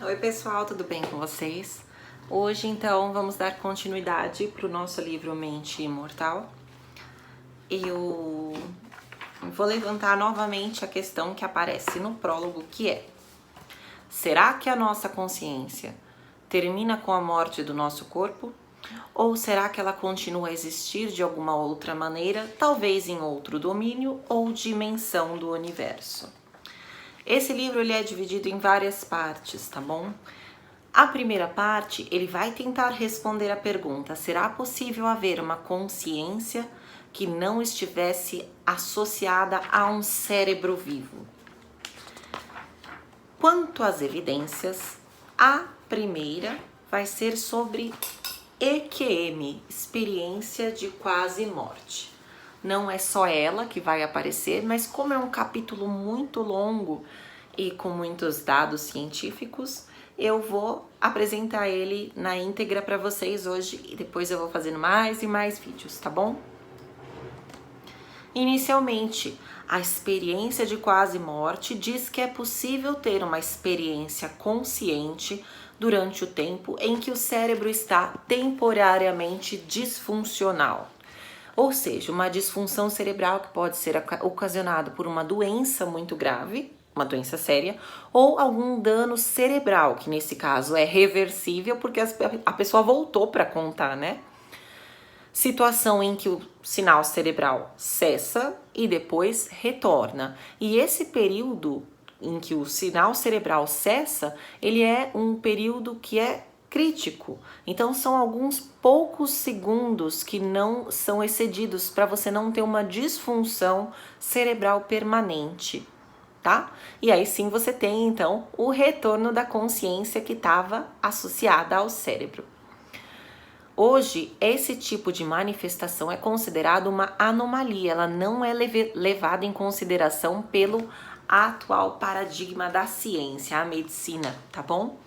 Oi pessoal, tudo bem com vocês? Hoje então vamos dar continuidade para o nosso livro Mente Imortal. Eu vou levantar novamente a questão que aparece no prólogo, que é: será que a nossa consciência termina com a morte do nosso corpo? Ou será que ela continua a existir de alguma outra maneira, talvez em outro domínio ou dimensão do universo? Esse livro ele é dividido em várias partes, tá bom? A primeira parte, ele vai tentar responder a pergunta: será possível haver uma consciência que não estivesse associada a um cérebro vivo? Quanto às evidências, a primeira vai ser sobre EQM, experiência de quase morte. Não é só ela que vai aparecer, mas como é um capítulo muito longo e com muitos dados científicos, eu vou apresentar ele na íntegra para vocês hoje e depois eu vou fazendo mais e mais vídeos, tá bom? Inicialmente, a experiência de quase morte diz que é possível ter uma experiência consciente durante o tempo em que o cérebro está temporariamente disfuncional. Ou seja, uma disfunção cerebral que pode ser ocasionada por uma doença muito grave, uma doença séria, ou algum dano cerebral, que nesse caso é reversível porque a pessoa voltou para contar, né? Situação em que o sinal cerebral cessa e depois retorna. E esse período em que o sinal cerebral cessa, ele é um período que é crítico. Então são alguns poucos segundos que não são excedidos para você não ter uma disfunção cerebral permanente, tá? E aí sim você tem então o retorno da consciência que estava associada ao cérebro. Hoje, esse tipo de manifestação é considerado uma anomalia, ela não é levada em consideração pelo atual paradigma da ciência, a medicina, tá bom?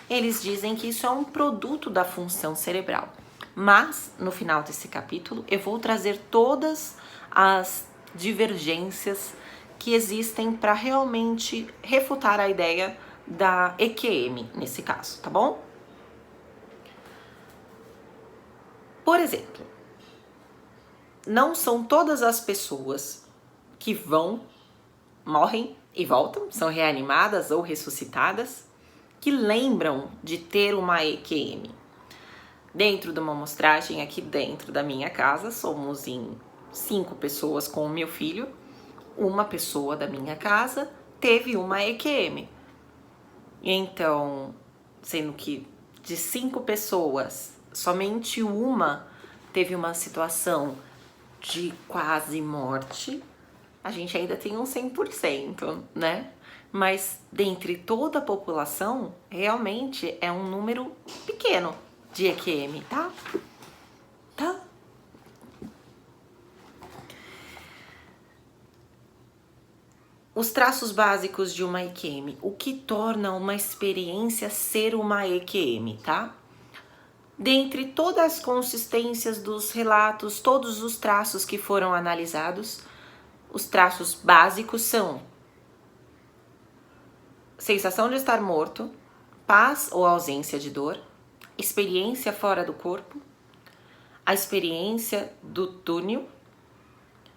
Eles dizem que isso é um produto da função cerebral. Mas, no final desse capítulo, eu vou trazer todas as divergências que existem para realmente refutar a ideia da EQM, nesse caso, tá bom? Por exemplo, não são todas as pessoas que morrem e voltam, são reanimadas ou ressuscitadas, que lembram de ter uma EQM. Dentro de uma amostragem aqui dentro da minha casa, somos em 5 pessoas com o meu filho, uma pessoa da minha casa teve uma EQM. Então, sendo que de 5 pessoas, somente uma teve uma situação de quase morte, a gente ainda tem um 100%, né? Mas dentre toda a população, realmente é um número pequeno de EQM, tá? Tá? Os traços básicos de uma EQM, o que torna uma experiência ser uma EQM, tá? Dentre todas as consistências dos relatos, todos os traços que foram analisados, os traços básicos são sensação de estar morto, paz ou ausência de dor, experiência fora do corpo, a experiência do túnel,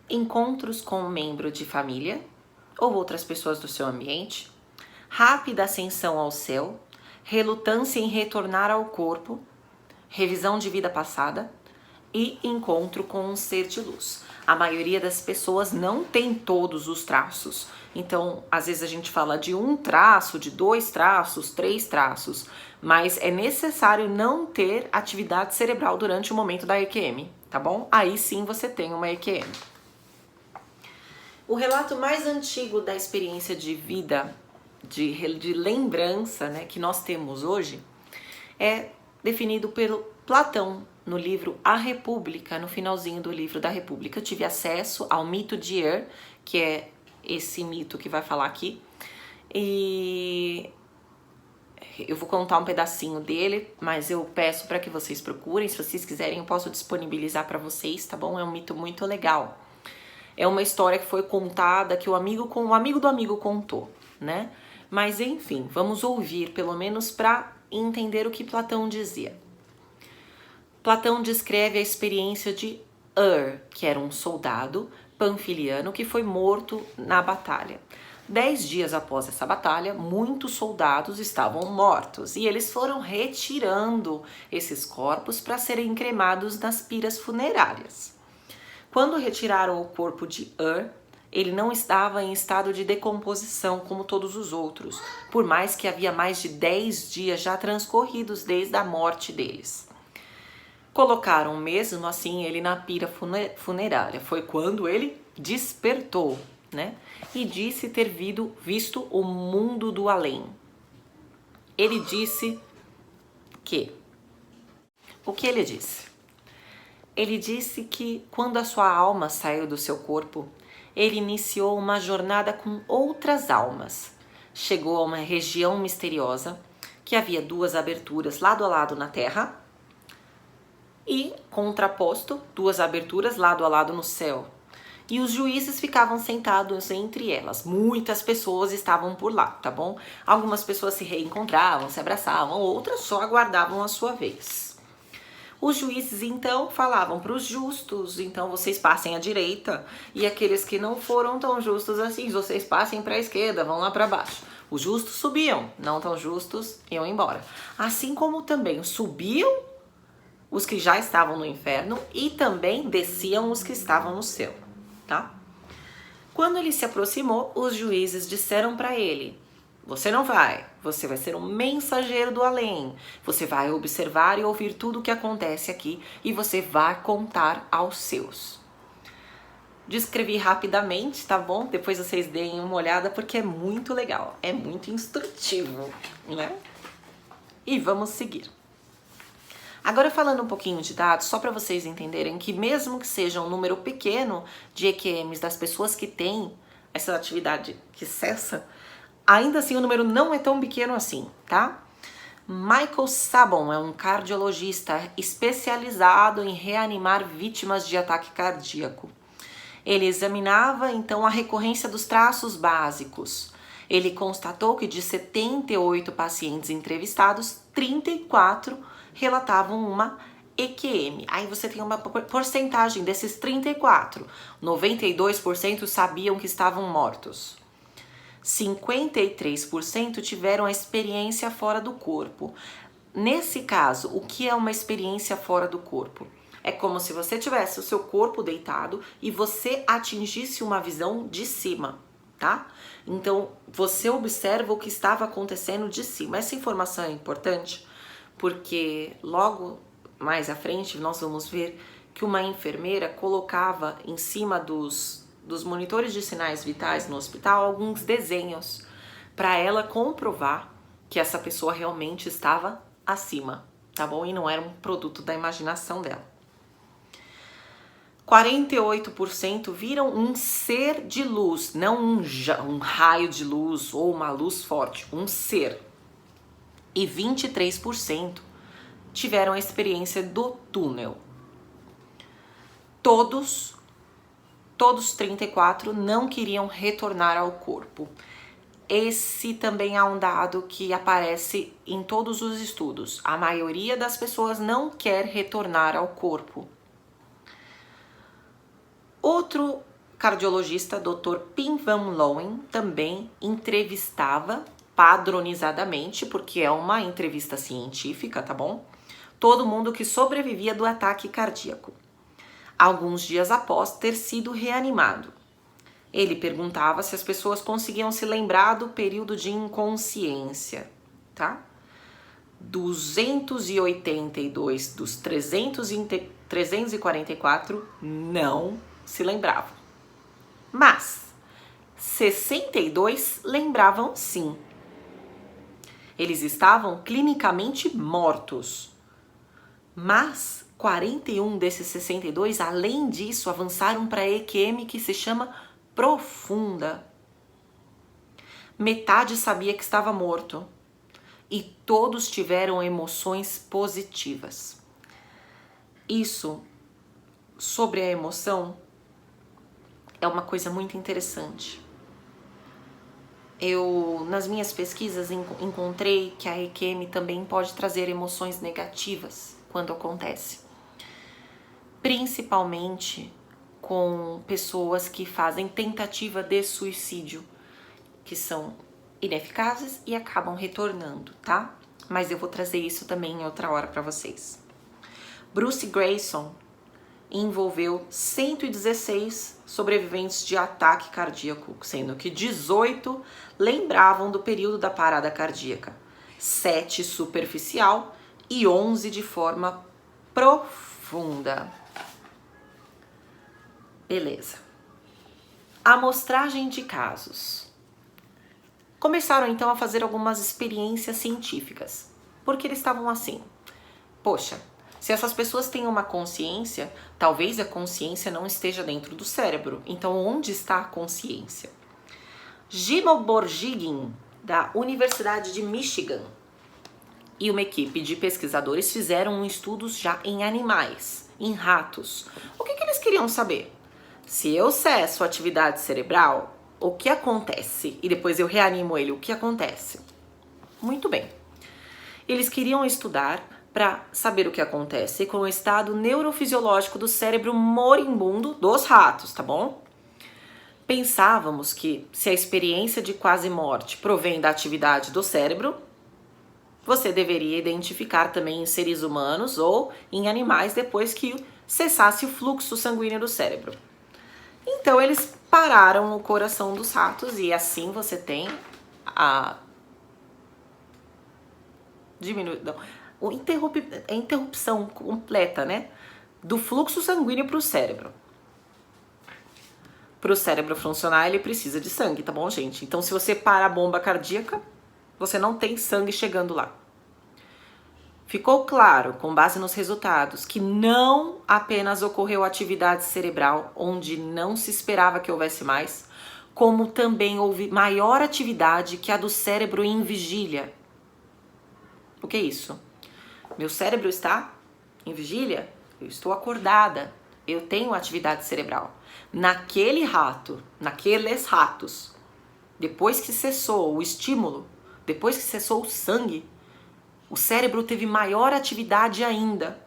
encontros com um membro de família ou outras pessoas do seu ambiente, rápida ascensão ao céu, relutância em retornar ao corpo, revisão de vida passada e encontro com um ser de luz. A maioria das pessoas não tem todos os traços. Então, às vezes a gente fala de um traço, de 2 traços, 3 traços, mas é necessário não ter atividade cerebral durante o momento da EQM, tá bom? Aí sim você tem uma EQM. O relato mais antigo da experiência de vida, de lembrança, né, que nós temos hoje, é definido pelo Platão no livro A República, no finalzinho do livro da República. Eu tive acesso ao mito de Er, que é esse mito que vai falar aqui, e eu vou contar um pedacinho dele, mas eu peço para que vocês procurem. Se vocês quiserem, eu posso disponibilizar para vocês, tá bom? É um mito muito legal. É uma história que foi contada, que o amigo do amigo contou, né? Mas enfim, vamos ouvir pelo menos para entender o que Platão dizia. Platão descreve a experiência de que era um soldado panfiliano que foi morto na batalha. 10 dias após essa batalha, muitos soldados estavam mortos e eles foram retirando esses corpos para serem cremados nas piras funerárias. Quando retiraram o corpo de ele não estava em estado de decomposição como todos os outros, por mais que havia mais de 10 dias já transcorridos desde a morte deles. Colocaram mesmo assim ele na pira funerária. Foi quando ele despertou, né? E disse ter visto o mundo do além. Ele disse que... O que ele disse? Ele disse que quando a sua alma saiu do seu corpo, ele iniciou uma jornada com outras almas. Chegou a uma região misteriosa que havia 2 aberturas lado a lado na terra e, contraposto, 2 aberturas lado a lado no céu. E os juízes ficavam sentados entre elas. Muitas pessoas estavam por lá, tá bom? Algumas pessoas se reencontravam, se abraçavam, outras só aguardavam a sua vez. Os juízes então falavam para os justos, então vocês passem à direita, e aqueles que não foram tão justos assim, vocês passem para a esquerda, vão lá para baixo. Os justos subiam, não tão justos iam embora. Assim como também subiam os que já estavam no inferno e também desciam os que estavam no céu, tá? Quando ele se aproximou, os juízes disseram para ele: você não vai, você vai ser um mensageiro do além, você vai observar e ouvir tudo o que acontece aqui e você vai contar aos seus. Descrevi rapidamente, tá bom? Depois vocês deem uma olhada porque é muito legal, é muito instrutivo, né? E vamos seguir. Agora falando um pouquinho de dados, só para vocês entenderem que mesmo que seja um número pequeno de EQMs das pessoas que têm essa atividade que cessa, ainda assim o número não é tão pequeno assim, tá? Michael Sabon é um cardiologista especializado em reanimar vítimas de ataque cardíaco. Ele examinava então a recorrência dos traços básicos. Ele constatou que de 78 pacientes entrevistados, 34 relatavam uma EQM. Aí você tem uma porcentagem desses 34. 92% sabiam que estavam mortos. 53% tiveram a experiência fora do corpo. Nesse caso, o que é uma experiência fora do corpo? É como se você tivesse o seu corpo deitado e você atingisse uma visão de cima, tá? Então, você observa o que estava acontecendo de cima. Essa informação é importante porque logo mais à frente nós vamos ver que uma enfermeira colocava em cima dos monitores de sinais vitais no hospital alguns desenhos para ela comprovar que essa pessoa realmente estava acima, tá bom? E não era um produto da imaginação dela. 48% viram um ser de luz, não um raio de luz ou uma luz forte, um ser. E 23% tiveram a experiência do túnel. Todos 34 não queriam retornar ao corpo. Esse também é um dado que aparece em todos os estudos. A maioria das pessoas não quer retornar ao corpo. Outro cardiologista, Dr. Pim Van Loen, também entrevistava padronizadamente, porque é uma entrevista científica, tá bom? Todo mundo que sobrevivia do ataque cardíaco, alguns dias após ter sido reanimado. Ele perguntava se as pessoas conseguiam se lembrar do período de inconsciência, tá? 282 dos 344 não se lembravam. Mas 62 lembravam sim. Eles estavam clinicamente mortos. Mas 41 desses 62, além disso, avançaram para a EQM que se chama profunda. Metade sabia que estava morto. E todos tiveram emoções positivas. Isso, sobre a emoção, é uma coisa muito interessante. eu, nas minhas pesquisas, encontrei que a EQM também pode trazer emoções negativas quando acontece. Principalmente com pessoas que fazem tentativa de suicídio, que são ineficazes e acabam retornando, tá? Mas eu vou trazer isso também em outra hora para vocês. Bruce Grayson envolveu 116 sobreviventes de ataque cardíaco, sendo que 18 lembravam do período da parada cardíaca, 7 superficial e 11 de forma profunda. Beleza. Amostragem de casos. Começaram então a fazer algumas experiências científicas, porque eles estavam assim: poxa, se essas pessoas têm uma consciência, talvez a consciência não esteja dentro do cérebro. Então, onde está a consciência? Gino Borgigin, da Universidade de Michigan, e uma equipe de pesquisadores fizeram estudos já em animais, em ratos. O que eles queriam saber? Se eu cesso a atividade cerebral, o que acontece? E depois eu reanimo ele, o que acontece? Muito bem. Eles queriam estudar para saber o que acontece com o estado neurofisiológico do cérebro moribundo dos ratos, tá bom? Pensávamos que se a experiência de quase morte provém da atividade do cérebro, você deveria identificar também em seres humanos ou em animais depois que cessasse o fluxo sanguíneo do cérebro. Então eles pararam o coração dos ratos e assim você tem a interrupção completa, né, do fluxo sanguíneo para o cérebro. Para o cérebro funcionar, ele precisa de sangue, tá bom, gente? Então, se você para a bomba cardíaca, você não tem sangue chegando lá. Ficou claro, com base nos resultados, que não apenas ocorreu atividade cerebral, onde não se esperava que houvesse mais, como também houve maior atividade que a do cérebro em vigília. O que é isso? Meu cérebro está em vigília? Eu estou acordada. Eu tenho atividade cerebral. Naquele rato, naqueles ratos, depois que cessou o estímulo, depois que cessou o sangue, o cérebro teve maior atividade ainda.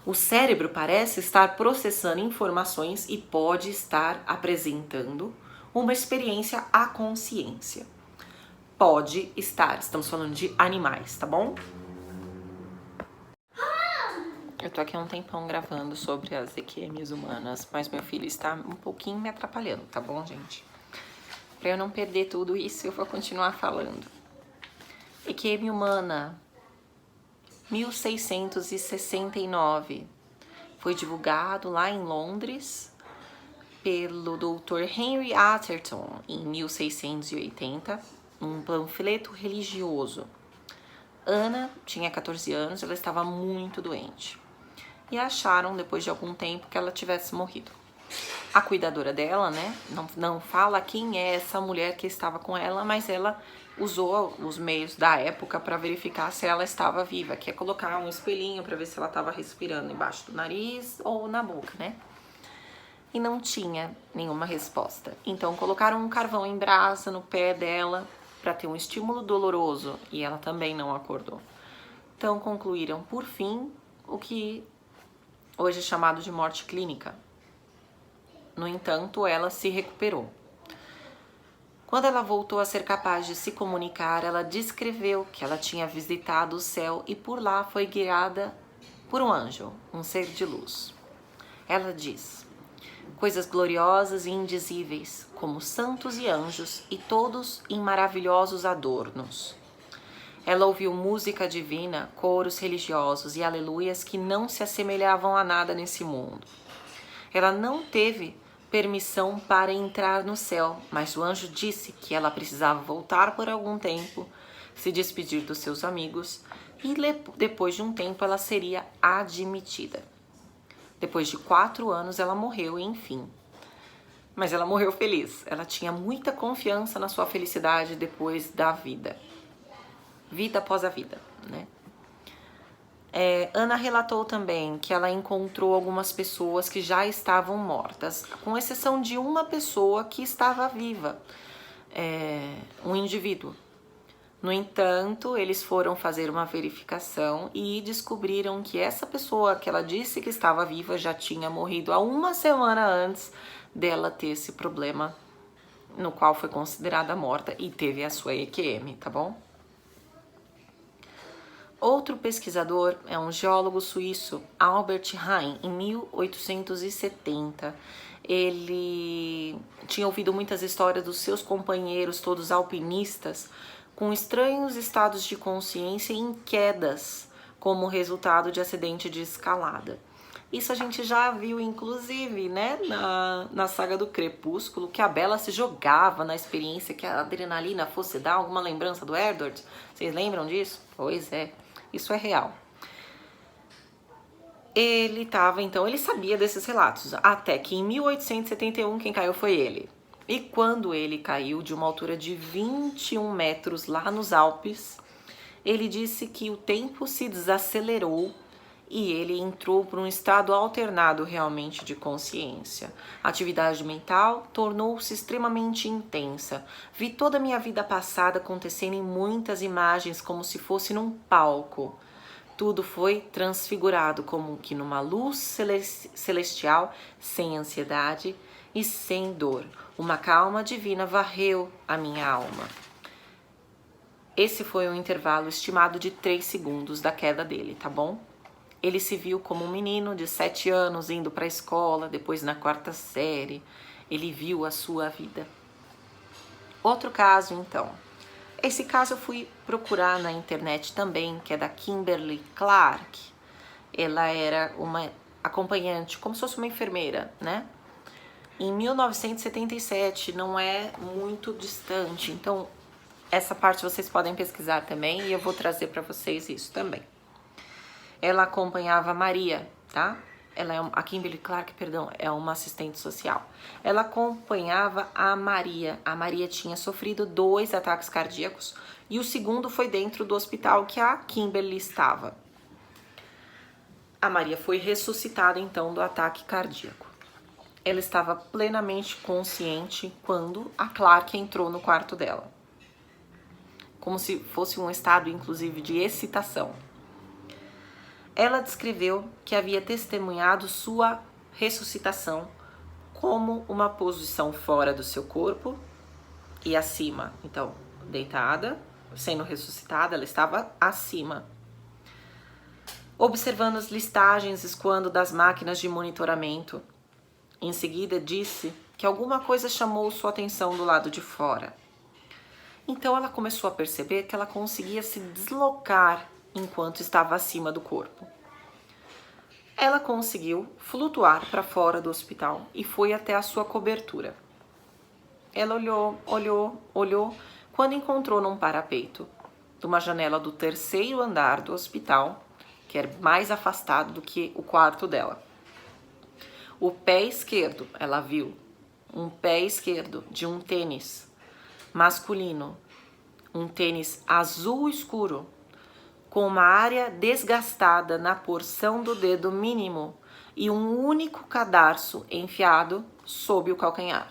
O cérebro parece estar processando informações e pode estar apresentando uma experiência à consciência. Pode estar, estamos falando de animais, tá bom? Eu tô aqui há um tempão gravando sobre as EQMs humanas, mas meu filho está um pouquinho me atrapalhando, tá bom, gente? Pra eu não perder tudo isso, eu vou continuar falando. EQM humana, 1669, foi divulgado lá em Londres pelo Dr. Henry Atherton em 1680, um panfleto religioso. Ana tinha 14 anos, ela estava muito doente. E acharam, depois de algum tempo, que ela tivesse morrido. A cuidadora dela, né, não fala quem é essa mulher que estava com ela, mas ela usou os meios da época para verificar se ela estava viva, que é colocar um espelhinho para ver se ela estava respirando embaixo do nariz ou na boca, né? E não tinha nenhuma resposta. Então colocaram um carvão em brasa no pé dela para ter um estímulo doloroso e ela também não acordou. Então concluíram, por fim, o que hoje é chamado de morte clínica. No entanto, ela se recuperou. Quando ela voltou a ser capaz de se comunicar, ela descreveu que ela tinha visitado o céu e por lá foi guiada por um anjo, um ser de luz. Ela diz: coisas gloriosas e indizíveis, como santos e anjos, e todos em maravilhosos adornos. Ela ouviu música divina, coros religiosos e aleluias que não se assemelhavam a nada nesse mundo. Ela não teve permissão para entrar no céu, mas o anjo disse que ela precisava voltar por algum tempo, se despedir dos seus amigos e depois de um tempo ela seria admitida. Depois de 4 anos ela morreu, enfim. Mas ela morreu feliz. Ela tinha muita confiança na sua felicidade depois da vida. Vida após a vida, né? Ana relatou também que ela encontrou algumas pessoas que já estavam mortas, com exceção de uma pessoa que estava viva, um indivíduo. No entanto, eles foram fazer uma verificação e descobriram que essa pessoa que ela disse que estava viva já tinha morrido há uma semana antes dela ter esse problema, no qual foi considerada morta e teve a sua EQM, tá bom? Outro pesquisador é um geólogo suíço, Albert Heijn, em 1870. Ele tinha ouvido muitas histórias dos seus companheiros, todos alpinistas, com estranhos estados de consciência e em quedas, como resultado de acidente de escalada. Isso a gente já viu, inclusive, né, na saga do Crepúsculo, que a Bella se jogava na experiência que a adrenalina fosse dar alguma lembrança do Edward. Vocês lembram disso? Pois é. Isso é real. Ele sabia desses relatos, até que em 1871 quem caiu foi ele. E quando ele caiu de uma altura de 21 metros lá nos Alpes, ele disse que o tempo se desacelerou e ele entrou para um estado alternado realmente de consciência. A atividade mental tornou-se extremamente intensa. Vi toda a minha vida passada acontecendo em muitas imagens como se fosse num palco. Tudo foi transfigurado como que numa luz celestial, sem ansiedade e sem dor. Uma calma divina varreu a minha alma. Esse foi um intervalo estimado de 3 segundos da queda dele, tá bom? Ele se viu como um menino de 7 anos indo para a escola, depois na 4ª série. Ele viu a sua vida. Outro caso, então. Esse caso eu fui procurar na internet também, que é da Kimberly Clark. Ela era uma acompanhante, como se fosse uma enfermeira, né? Em 1977, não é muito distante. Então, essa parte vocês podem pesquisar também e eu vou trazer para vocês isso também. Ela acompanhava a Maria, tá? A Kimberly Clark, perdão, é uma assistente social. Ela acompanhava a Maria. A Maria tinha sofrido 2 ataques cardíacos e o segundo foi dentro do hospital que a Kimberly estava. A Maria foi ressuscitada então do ataque cardíaco. Ela estava plenamente consciente quando a Clark entrou no quarto dela. Como se fosse um estado, inclusive, de excitação. Ela descreveu que havia testemunhado sua ressuscitação como uma posição fora do seu corpo e acima. Então, deitada, sendo ressuscitada, ela estava acima. Observando as listagens escoando das máquinas de monitoramento. Em seguida, disse que alguma coisa chamou sua atenção do lado de fora. Então, ela começou a perceber que ela conseguia se deslocar enquanto estava acima do corpo. Ela conseguiu flutuar para fora do hospital e foi até a sua cobertura. Ela olhou, quando encontrou num parapeito de uma janela do 3º andar do hospital, que era mais afastado do que o quarto dela. O pé esquerdo, ela viu um pé esquerdo de um tênis masculino, um tênis azul escuro, com uma área desgastada na porção do dedo mínimo e um único cadarço enfiado sob o calcanhar.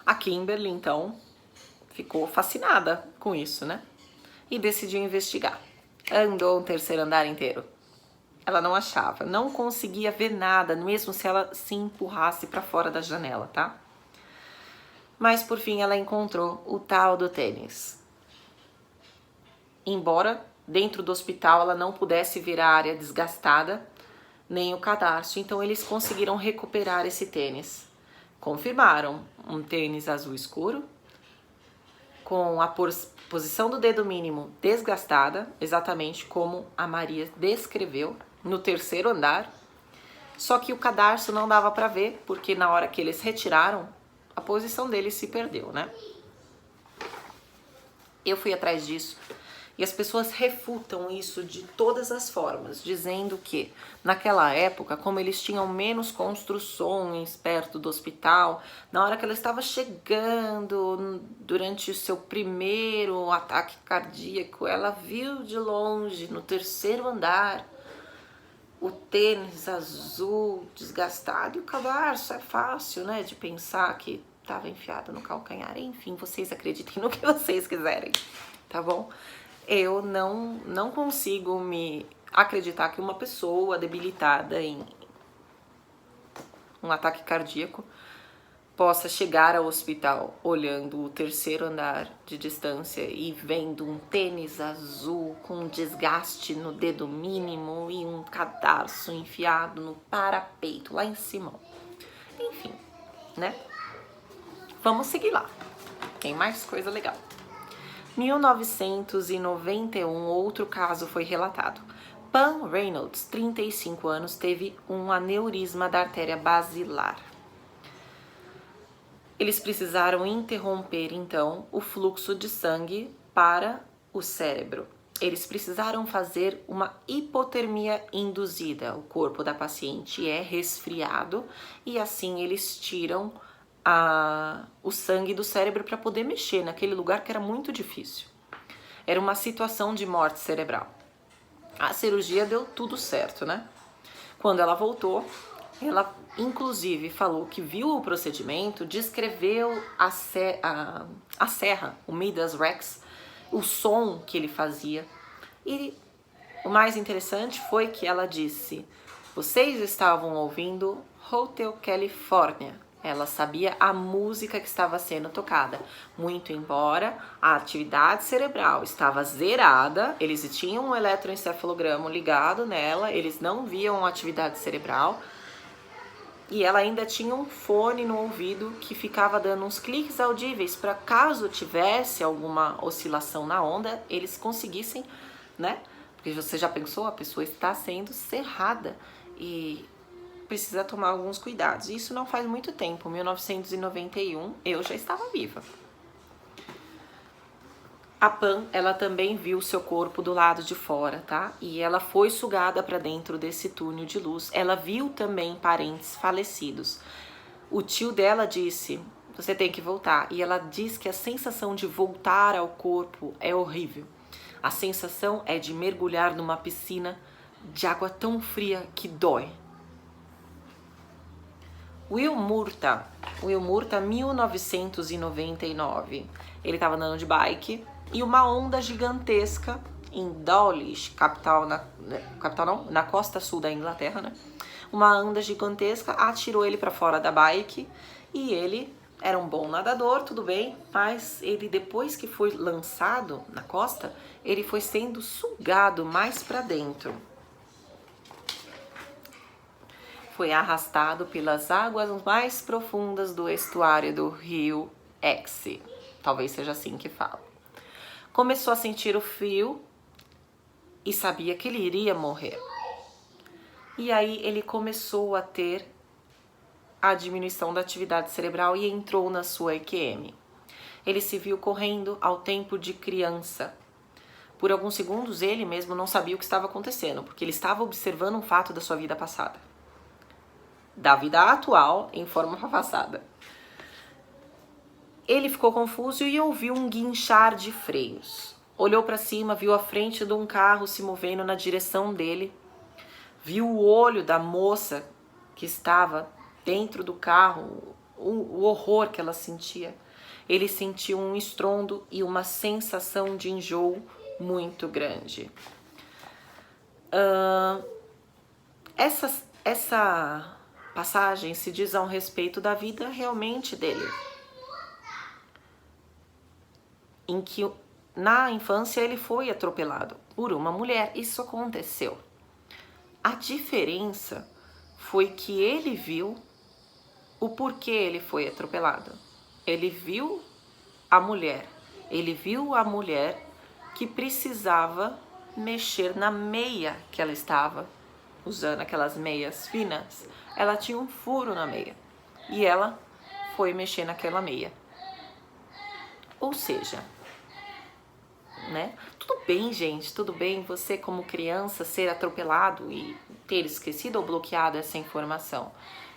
A Kimberly, então, ficou fascinada com isso, né? E decidiu investigar. Andou o 3º andar inteiro. Ela não achava, não conseguia ver nada, mesmo se ela se empurrasse para fora da janela, tá? Mas, por fim, ela encontrou o tal do tênis. Embora dentro do hospital ela não pudesse ver a área desgastada, nem o cadarço, então eles conseguiram recuperar esse tênis. Confirmaram um tênis azul escuro, com a posição do dedo mínimo desgastada, exatamente como a Maria descreveu, no 3º andar, só que o cadarço não dava para ver, porque na hora que eles retiraram, a posição dele se perdeu, né? Eu fui atrás disso. E as pessoas refutam isso de todas as formas, dizendo que naquela época, como eles tinham menos construções perto do hospital, na hora que ela estava chegando, durante o seu primeiro ataque cardíaco, ela viu de longe, no terceiro andar, o tênis azul desgastado e o cadarço. É fácil, né, de pensar que estava enfiado no calcanhar. Enfim, vocês acreditem no que vocês quiserem, tá bom? Eu não consigo me acreditar que uma pessoa debilitada em um ataque cardíaco possa chegar ao hospital olhando o terceiro andar de distância e vendo um tênis azul com um desgaste no dedo mínimo e um cadarço enfiado no parapeito lá em cima. Enfim, né? Vamos seguir lá. Tem mais coisa legal. 1991, outro caso foi relatado. Pam Reynolds, 35 anos, teve um aneurisma da artéria basilar. Eles precisaram interromper, então, o fluxo de sangue para o cérebro. Eles precisaram fazer uma hipotermia induzida. O corpo da paciente é resfriado e assim eles tiram o sangue do cérebro para poder mexer naquele lugar que era muito difícil. Era uma situação de morte cerebral. A cirurgia deu tudo certo, né? Quando ela voltou, ela inclusive falou que viu o procedimento, descreveu a serra, o Midas Rex, o som que ele fazia. E o mais interessante foi que ela disse: vocês estavam ouvindo Hotel California. Ela sabia a música que estava sendo tocada, muito embora a atividade cerebral estava zerada, eles tinham um eletroencefalograma ligado nela, eles não viam atividade cerebral, e ela ainda tinha um fone no ouvido que ficava dando uns cliques audíveis para caso tivesse alguma oscilação na onda, eles conseguissem, né? Porque você já pensou, a pessoa está sendo cerrada e precisa tomar alguns cuidados. Isso não faz muito tempo, 1991, eu já estava viva. A Pam, ela também viu seu corpo do lado de fora, tá? E ela foi sugada para dentro desse túnel de luz. Ela viu também parentes falecidos. O tio dela disse: você tem que voltar. E ela diz que a sensação de voltar ao corpo é horrível. A sensação é de mergulhar numa piscina de água tão fria que dói. Will Murta, 1999, ele estava andando de bike e uma onda gigantesca em Dawlish, na costa sul da Inglaterra, né? Uma onda gigantesca atirou ele para fora da bike e ele era um bom nadador, tudo bem, mas ele, depois que foi lançado na costa, ele foi sendo sugado mais para dentro. Foi arrastado pelas águas mais profundas do estuário do rio Exe. Talvez seja assim que fala. Começou a sentir o frio e sabia que ele iria morrer. E aí ele começou a ter a diminuição da atividade cerebral e entrou na sua EQM. Ele se viu correndo ao tempo de criança. Por alguns segundos ele mesmo não sabia o que estava acontecendo, porque ele estava observando um fato da sua vida passada. Da vida atual em forma passada. Ele ficou confuso e ouviu um guinchar de freios. Olhou para cima, viu a frente de um carro se movendo na direção dele. Viu o olho da moça que estava dentro do carro, o horror que ela sentia. Ele sentiu um estrondo e uma sensação de enjoo muito grande. Essa passagem se diz a um respeito da vida realmente dele, em que na infância ele foi atropelado por uma mulher. Isso aconteceu. A diferença foi que ele viu o porquê ele foi atropelado. Ele viu a mulher. Ele viu a mulher que precisava mexer na meia que ela estava usando, aquelas meias finas. Ela tinha um furo na meia e ela foi mexer naquela meia. Ou seja, né? Tudo bem, gente, tudo bem você como criança ser atropelado e ter esquecido ou bloqueado essa informação,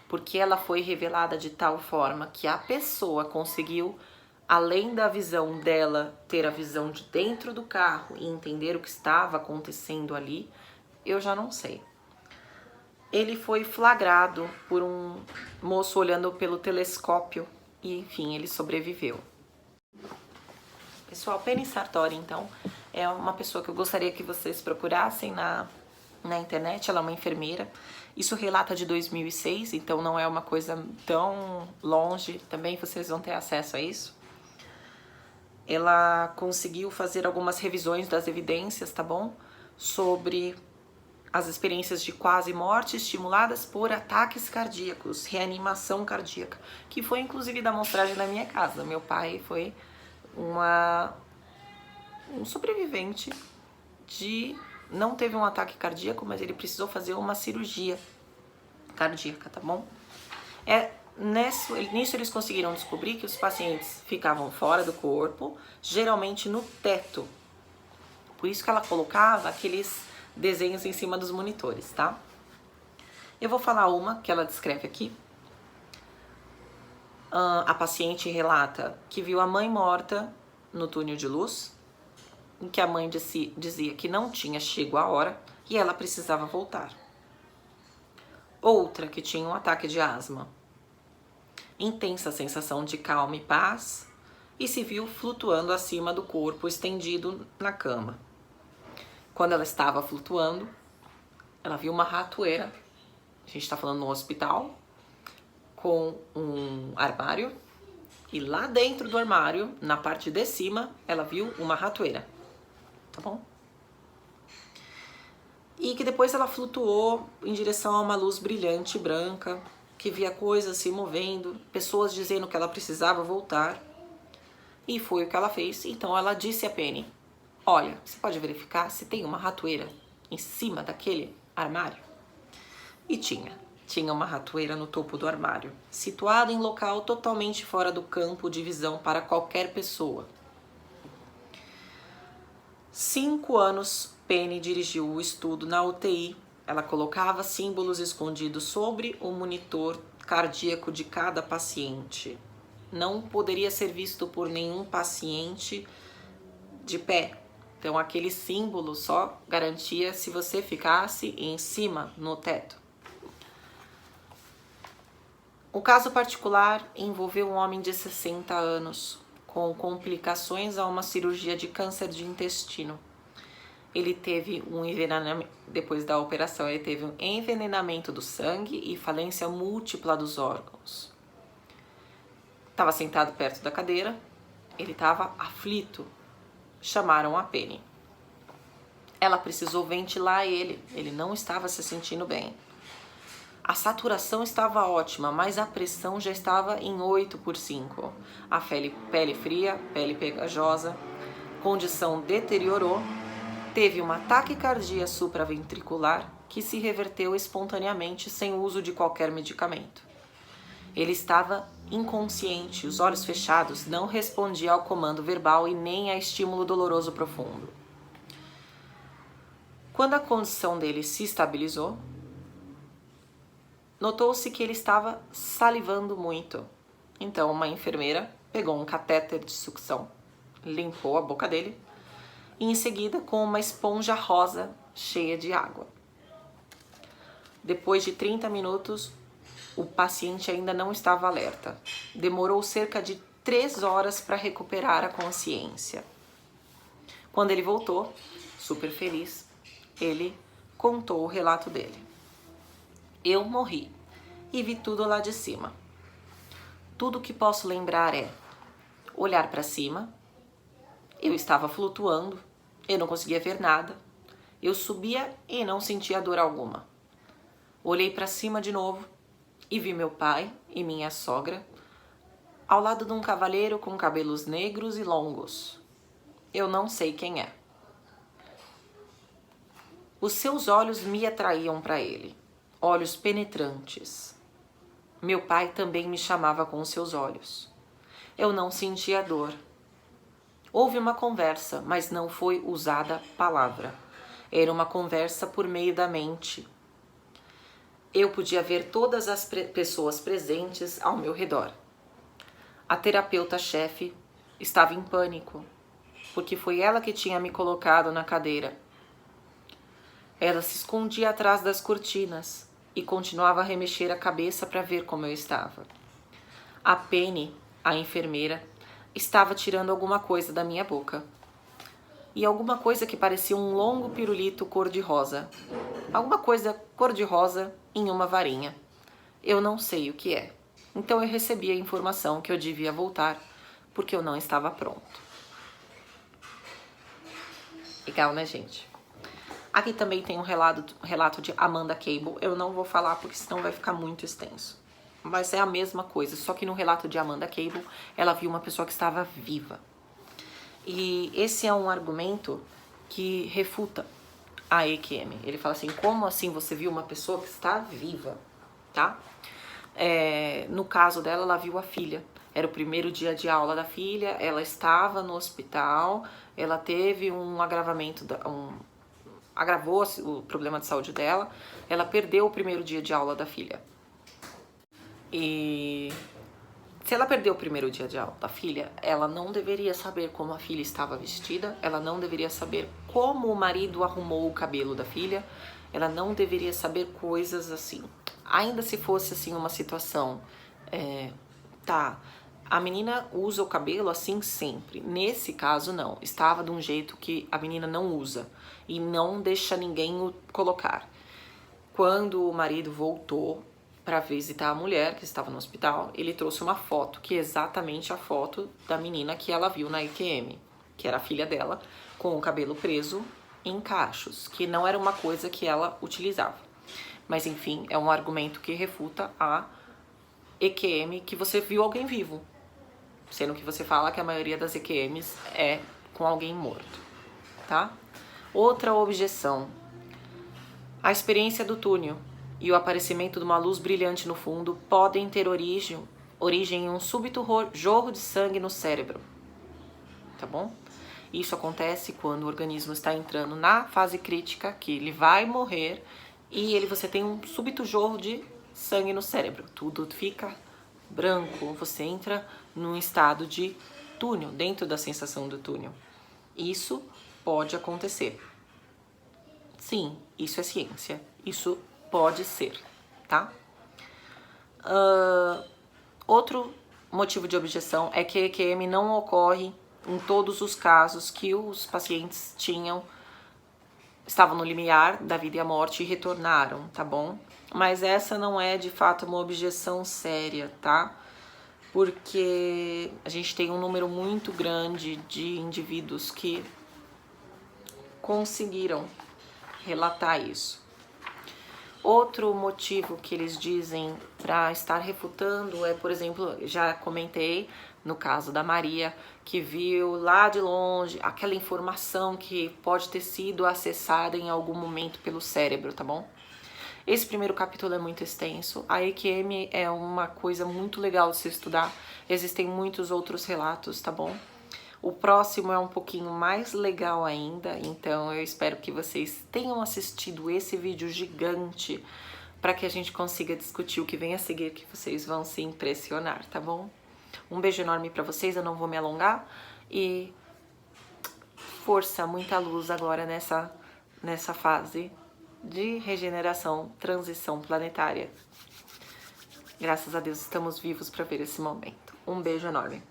porque ela foi revelada de tal forma que a pessoa conseguiu, além da visão dela, ter a visão de dentro do carro e entender o que estava acontecendo ali, eu já não sei. Ele foi flagrado por um moço olhando pelo telescópio e, enfim, ele sobreviveu. Pessoal, Penny Sartori, então, é uma pessoa que eu gostaria que vocês procurassem na internet. Ela é uma enfermeira. Isso relata de 2006, então não é uma coisa tão longe. Também vocês vão ter acesso a isso. Ela conseguiu fazer algumas revisões das evidências, tá bom? Sobre as experiências de quase morte estimuladas por ataques cardíacos, reanimação cardíaca, que foi inclusive da amostragem da minha casa. Meu pai foi um sobrevivente não teve um ataque cardíaco, mas ele precisou fazer uma cirurgia cardíaca, tá bom? Nisso eles conseguiram descobrir que os pacientes ficavam fora do corpo, geralmente no teto. Por isso que ela colocava aqueles desenhos em cima dos monitores, tá? Eu vou falar uma que ela descreve aqui. A paciente relata que viu a mãe morta no túnel de luz, em que a mãe dizia que não tinha chego a hora e ela precisava voltar. Outra que tinha um ataque de asma. Intensa sensação de calma e paz e se viu flutuando acima do corpo, estendido na cama. Quando ela estava flutuando, ela viu uma ratoeira. A gente está falando no hospital, com um armário. E lá dentro do armário, na parte de cima, ela viu uma ratoeira. Tá bom? E que depois ela flutuou em direção a uma luz brilhante, branca, que via coisas se movendo, pessoas dizendo que ela precisava voltar. E foi o que ela fez. Então ela disse a Penny: olha, você pode verificar se tem uma ratoeira em cima daquele armário? E tinha uma ratoeira no topo do armário, situada em local totalmente fora do campo de visão para qualquer pessoa. 5 anos Penny dirigiu o estudo na UTI. Ela colocava símbolos escondidos sobre o monitor cardíaco de cada paciente. Não poderia ser visto por nenhum paciente de pé. Então aquele símbolo só garantia se você ficasse em cima, no teto. O caso particular envolveu um homem de 60 anos com complicações a uma cirurgia de câncer de intestino. Ele teve um envenenamento, depois da operação, ele teve um envenenamento do sangue e falência múltipla dos órgãos. Estava sentado perto da cadeira, ele estava aflito. Chamaram a Penny. Ela precisou ventilar ele não estava se sentindo bem. A saturação estava ótima, mas a pressão já estava em 8/5. A pele fria, pele pegajosa, condição deteriorou, teve uma taquicardia supraventricular que se reverteu espontaneamente sem uso de qualquer medicamento. Ele estava inconsciente, os olhos fechados, não respondia ao comando verbal e nem a estímulo doloroso profundo. Quando a condição dele se estabilizou, notou-se que ele estava salivando muito. Então, uma enfermeira pegou um catéter de sucção, limpou a boca dele e, em seguida, com uma esponja rosa cheia de água. Depois de 30 minutos, o paciente ainda não estava alerta. Demorou cerca de 3 horas para recuperar a consciência. Quando ele voltou, super feliz, ele contou o relato dele. Eu morri e vi tudo lá de cima. Tudo que posso lembrar é olhar para cima. Eu estava flutuando, eu não conseguia ver nada. Eu subia e não sentia dor alguma. Olhei para cima de novo e vi meu pai e minha sogra ao lado de um cavalheiro com cabelos negros e longos. Eu não sei quem é. Os seus olhos me atraíam para ele, olhos penetrantes. Meu pai também me chamava com seus olhos. Eu não sentia dor. Houve uma conversa, mas não foi usada palavra. Era uma conversa por meio da mente. Eu podia ver todas as pessoas presentes ao meu redor. A terapeuta-chefe estava em pânico, porque foi ela que tinha me colocado na cadeira. Ela se escondia atrás das cortinas e continuava a remexer a cabeça para ver como eu estava. A Penny, a enfermeira, estava tirando alguma coisa da minha boca. E alguma coisa que parecia um longo pirulito cor-de-rosa. Alguma coisa cor-de-rosa em uma varinha. Eu não sei o que é. Então eu recebi a informação que eu devia voltar, porque eu não estava pronto. Legal, né, gente? Aqui também tem um relato de Amanda Cable. Eu não vou falar porque senão vai ficar muito extenso. Mas é a mesma coisa, só que no relato de Amanda Cable, ela viu uma pessoa que estava viva. E esse é um argumento que refuta a EQM. Ele fala assim, como assim você viu uma pessoa que está viva, tá? No caso dela, ela viu a filha. Era o primeiro dia de aula da filha, ela estava no hospital, ela teve um agravamento, agravou o problema de saúde dela, ela perdeu o primeiro dia de aula da filha. E se ela perdeu o primeiro dia de aula da filha, ela não deveria saber como a filha estava vestida, ela não deveria saber como o marido arrumou o cabelo da filha, ela não deveria saber coisas assim. Ainda se fosse assim uma situação, a menina usa o cabelo assim sempre. Nesse caso não, estava de um jeito que a menina não usa e não deixa ninguém o colocar. Quando o marido voltou para visitar a mulher que estava no hospital, ele trouxe uma foto, que é exatamente a foto da menina que ela viu na IQM, que era a filha dela, com o cabelo preso em cachos, que não era uma coisa que ela utilizava. Mas enfim, é um argumento que refuta a EQM que você viu alguém vivo, sendo que você fala que a maioria das EQMs é com alguém morto, tá? Outra objeção. A experiência do túnel e o aparecimento de uma luz brilhante no fundo podem ter origem em um súbito jorro de sangue no cérebro, tá bom? Isso acontece quando o organismo está entrando na fase crítica, que ele vai morrer, e você tem um súbito jorro de sangue no cérebro. Tudo fica branco, você entra num estado de túnel, dentro da sensação do túnel. Isso pode acontecer. Sim, isso é ciência. Isso pode ser, tá? Outro motivo de objeção é que a EQM não ocorre em todos os casos que os pacientes estavam no limiar da vida e a morte e retornaram, tá bom? Mas essa não é de fato uma objeção séria, tá? Porque a gente tem um número muito grande de indivíduos que conseguiram relatar isso. Outro motivo que eles dizem para estar refutando é, por exemplo, já comentei no caso da Maria, que viu lá de longe aquela informação que pode ter sido acessada em algum momento pelo cérebro, tá bom? Esse primeiro capítulo é muito extenso. A EQM é uma coisa muito legal de se estudar. Existem muitos outros relatos, tá bom? O próximo é um pouquinho mais legal ainda, então eu espero que vocês tenham assistido esse vídeo gigante para que a gente consiga discutir o que vem a seguir, que vocês vão se impressionar, tá bom? Um beijo enorme para vocês, eu não vou me alongar e força, muita luz agora nessa fase de regeneração, transição planetária. Graças a Deus estamos vivos para ver esse momento. Um beijo enorme.